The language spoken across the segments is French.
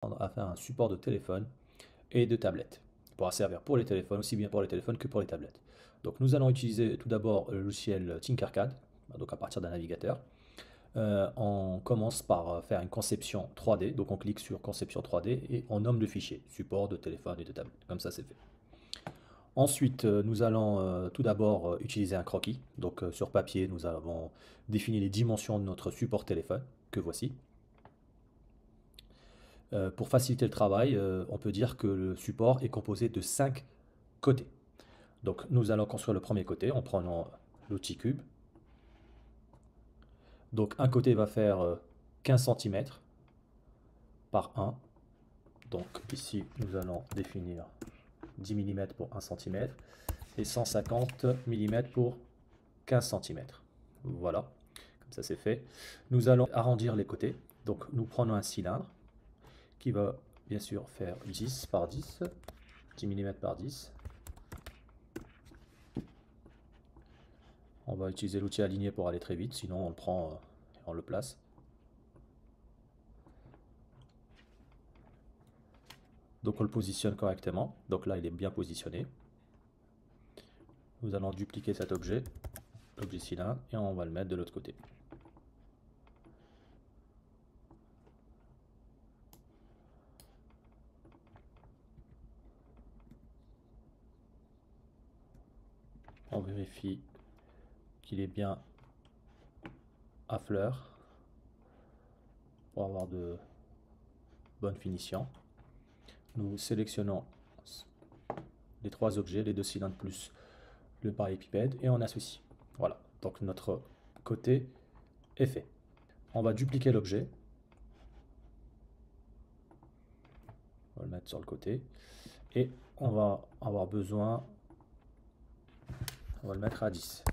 à faire un support de téléphone et de tablette. Il pourra servir pour les téléphones, aussi bien pour les téléphones que pour les tablettes. Donc nous allons utiliser tout d'abord le logiciel Tinkercad, donc à partir d'un navigateur. On commence par faire une conception 3D, donc on clique sur conception 3D et on nomme le fichier, support de téléphone et de tablette, comme ça c'est fait. Ensuite, nous allons tout d'abord utiliser un croquis. Donc sur papier, nous avons défini les dimensions de notre support téléphone, que voici. Pour faciliter le travail, on peut dire que le support est composé de 5 côtés. Donc nous allons construire le premier côté en prenant l'outil cube. Donc un côté va faire 15 cm par 1. Donc ici, nous allons définir 10 mm pour 1 cm et 150 mm pour 15 cm. Voilà, comme ça c'est fait. Nous allons arrondir les côtés. Donc nous prenons un cylindre qui va bien sûr faire 10 par 10, 10 mm par 10. On va utiliser l'outil aligné pour aller très vite, sinon on le prend et on le place. Donc on le positionne correctement. Donc là il est bien positionné. Nous allons dupliquer cet objet, l'objet cylindre, et on va le mettre de l'autre côté. On vérifie qu'il est bien à fleur pour avoir de bonnes finitions. Nous sélectionnons les 3 objets, les 2 cylindres plus le parallélépipède, et on associe. Voilà, donc notre côté est fait. On va dupliquer l'objet. On va le mettre sur le côté. Et on va avoir besoin, on va le mettre à 10.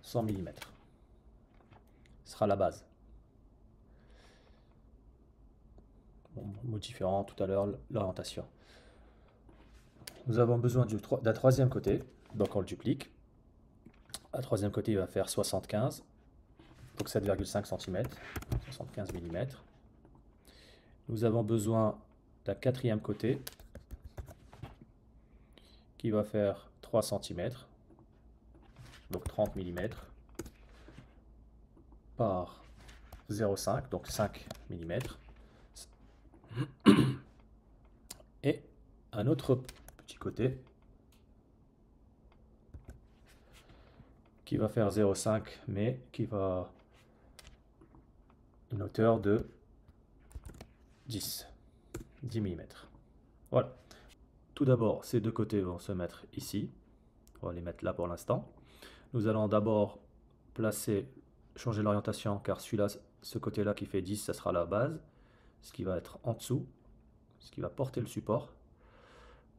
100 mm. Ce sera la base. On modifierons tout à l'heure l'orientation. Nous avons besoin d'un troisième côté, donc on le duplique. Un troisième côté, il va faire 75, donc 7,5 cm, 75 mm. Nous avons besoin d'un quatrième côté qui va faire 3 cm, donc 30 mm, par 0,5, donc 5 mm. Et un autre petit côté qui va faire 0,5 mais qui va une hauteur de 10 mm. Voilà. Tout d'abord, ces deux côtés vont se mettre ici. On va les mettre là pour l'instant. Nous allons d'abord changer l'orientation car celui-là, ce côté-là qui fait 10, ça sera la base. Ce qui va être en dessous, ce qui va porter le support.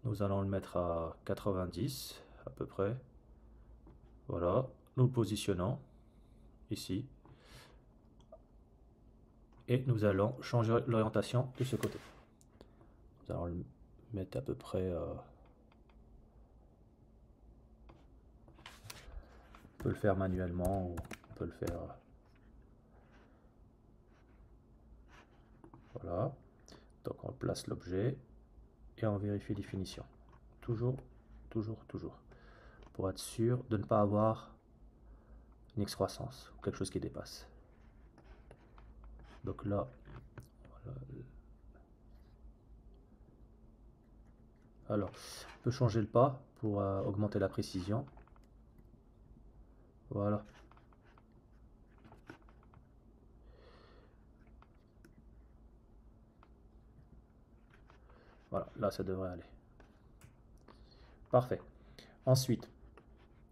Nous allons le mettre à 90 à peu près. Voilà, nous le positionnons ici. Et nous allons changer l'orientation de ce côté. Nous allons le mettre à peu près... on peut le faire manuellement ou on peut le faire... voilà. Donc on place l'objet et on vérifie les finitions. Toujours, toujours, toujours. Pour être sûr de ne pas avoir une excroissance ou quelque chose qui dépasse. Donc là, voilà. Alors, on peut changer le pas pour augmenter la précision. Voilà. Voilà, là ça devrait aller. Parfait. Ensuite,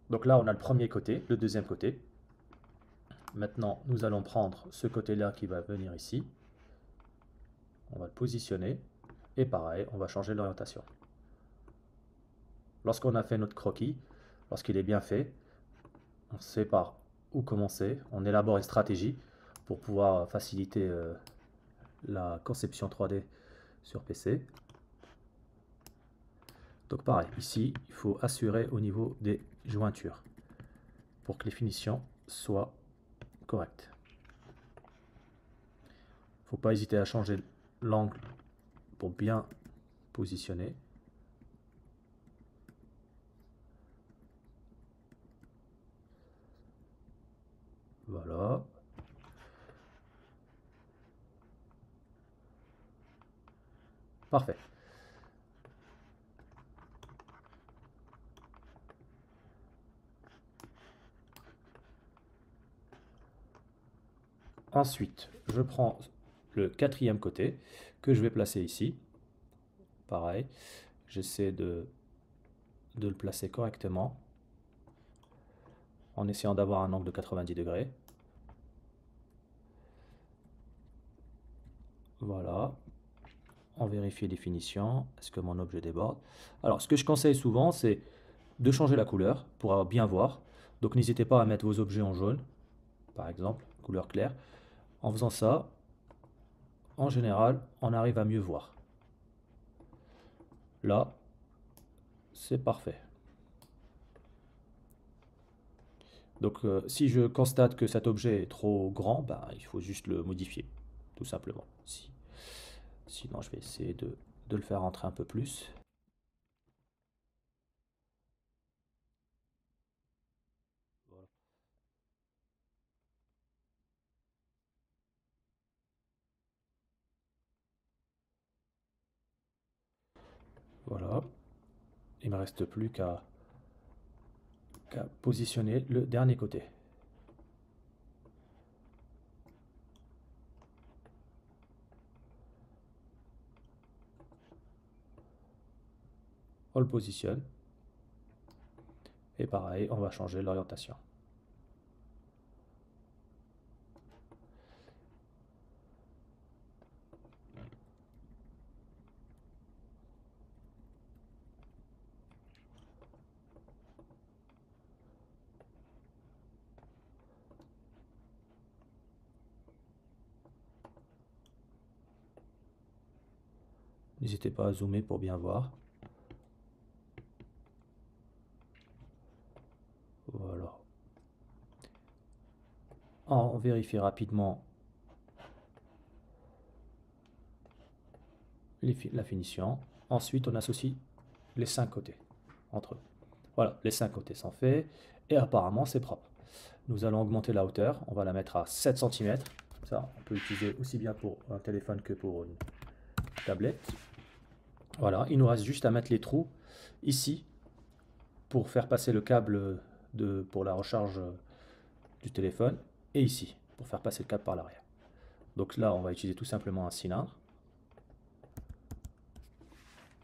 donc là on a le premier côté, le deuxième côté. Maintenant, nous allons prendre ce côté-là qui va venir ici. On va le positionner. Et pareil, on va changer l'orientation. Lorsqu'on a fait notre croquis, lorsqu'il est bien fait, on sait par où commencer. On élabore une stratégie pour pouvoir faciliter la conception 3D sur PC. Donc pareil, ici, il faut assurer au niveau des jointures pour que les finitions soient correctes. Il ne faut pas hésiter à changer l'angle pour bien positionner. Voilà. Parfait. Ensuite, je prends le quatrième côté que je vais placer ici. Pareil, j'essaie de le placer correctement en essayant d'avoir un angle de 90 degrés. Voilà. On vérifie les finitions. Est-ce que mon objet déborde? Alors, ce que je conseille souvent, c'est de changer la couleur pour bien voir. Donc, n'hésitez pas à mettre vos objets en jaune, par exemple, couleur claire. En faisant ça, en général, on arrive à mieux voir. Là, c'est parfait. Donc, si je constate que cet objet est trop grand, ben, il faut juste le modifier, tout simplement. Sinon, je vais essayer de le faire rentrer un peu plus. Voilà. Il ne me reste plus qu'à positionner le dernier côté. On le positionne. Et pareil, on va changer l'orientation. N'hésitez pas à zoomer pour bien voir. Voilà. On vérifie rapidement la finition. Ensuite, on associe les 5 côtés entre eux. Voilà, les 5 côtés sont faits et apparemment c'est propre. Nous allons augmenter la hauteur, on va la mettre à 7 cm. Ça, on peut l'utiliser aussi bien pour un téléphone que pour une tablette. Voilà, il nous reste juste à mettre les trous ici pour faire passer le câble pour la recharge du téléphone et ici pour faire passer le câble par l'arrière. Donc là, on va utiliser tout simplement un cylindre.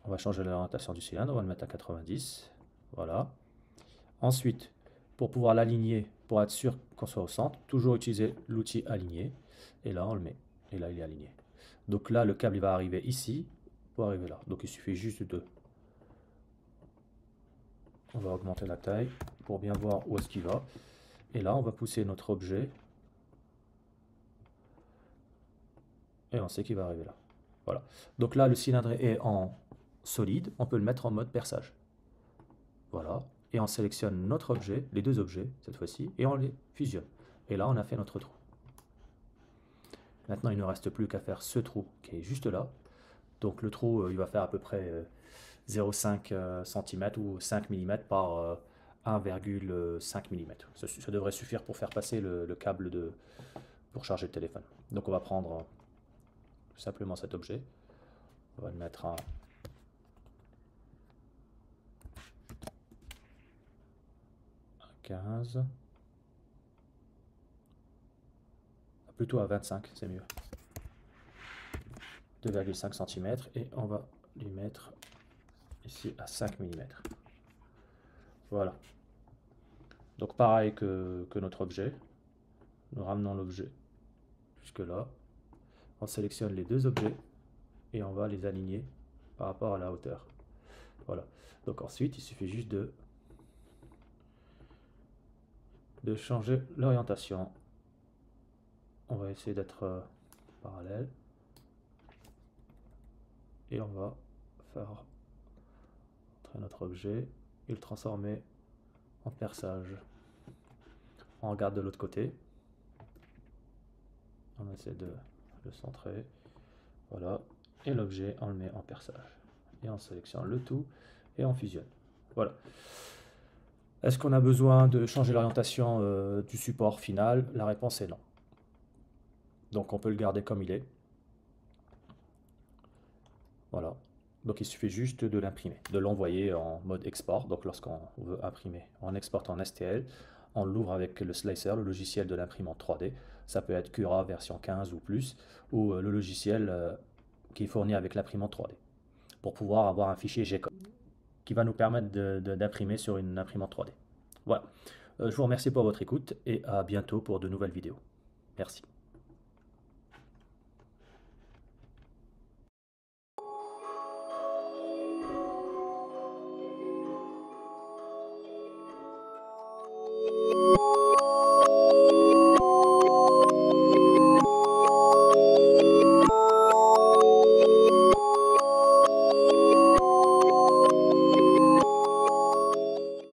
On va changer l'orientation du cylindre, on va le mettre à 90. Voilà. Ensuite, pour pouvoir l'aligner, pour être sûr qu'on soit au centre, toujours utiliser l'outil aligner. Et là, on le met. Et là, il est aligné. Donc là, le câble il va arriver ici pour arriver là. Donc il suffit juste de... On va augmenter la taille pour bien voir où est-ce qu'il va. Et là, on va pousser notre objet. Et on sait qu'il va arriver là. Voilà. Donc là, le cylindre est en solide. On peut le mettre en mode perçage. Voilà. Et on sélectionne notre objet, les deux objets cette fois-ci, et on les fusionne. Et là, on a fait notre trou. Maintenant, il ne reste plus qu'à faire ce trou qui est juste là. Donc le trou, il va faire à peu près 0,5 cm ou 5 mm par 1,5 mm. Ça devrait suffire pour faire passer le câble pour charger le téléphone. Donc on va prendre simplement cet objet. On va le mettre à 15. Plutôt à 25, c'est mieux. 2,5 cm et on va lui mettre ici à 5 mm. Voilà. Donc pareil que notre objet. Nous ramenons l'objet jusque là. On sélectionne les deux objets et on va les aligner par rapport à la hauteur. Voilà. Donc ensuite, il suffit juste de changer l'orientation. On va essayer d'être parallèle. Et on va faire entrer notre objet et le transformer en perçage. On regarde de l'autre côté. On essaie de le centrer. Voilà. et l'objet, on le met en perçage. Et on sélectionne le tout et on fusionne. Voilà. Est-ce qu'on a besoin de changer l'orientation du support final? La réponse est non. Donc on peut le garder comme il est. Voilà. Donc il suffit juste de l'imprimer, de l'envoyer en mode export. Donc lorsqu'on veut imprimer, on exporte en STL, on l'ouvre avec le Slicer, le logiciel de l'imprimante 3D. Ça peut être Cura version 15 ou plus, ou le logiciel qui est fourni avec l'imprimante 3D, pour pouvoir avoir un fichier G-code qui va nous permettre d'imprimer sur une imprimante 3D. Voilà. Je vous remercie pour votre écoute et à bientôt pour de nouvelles vidéos. Merci.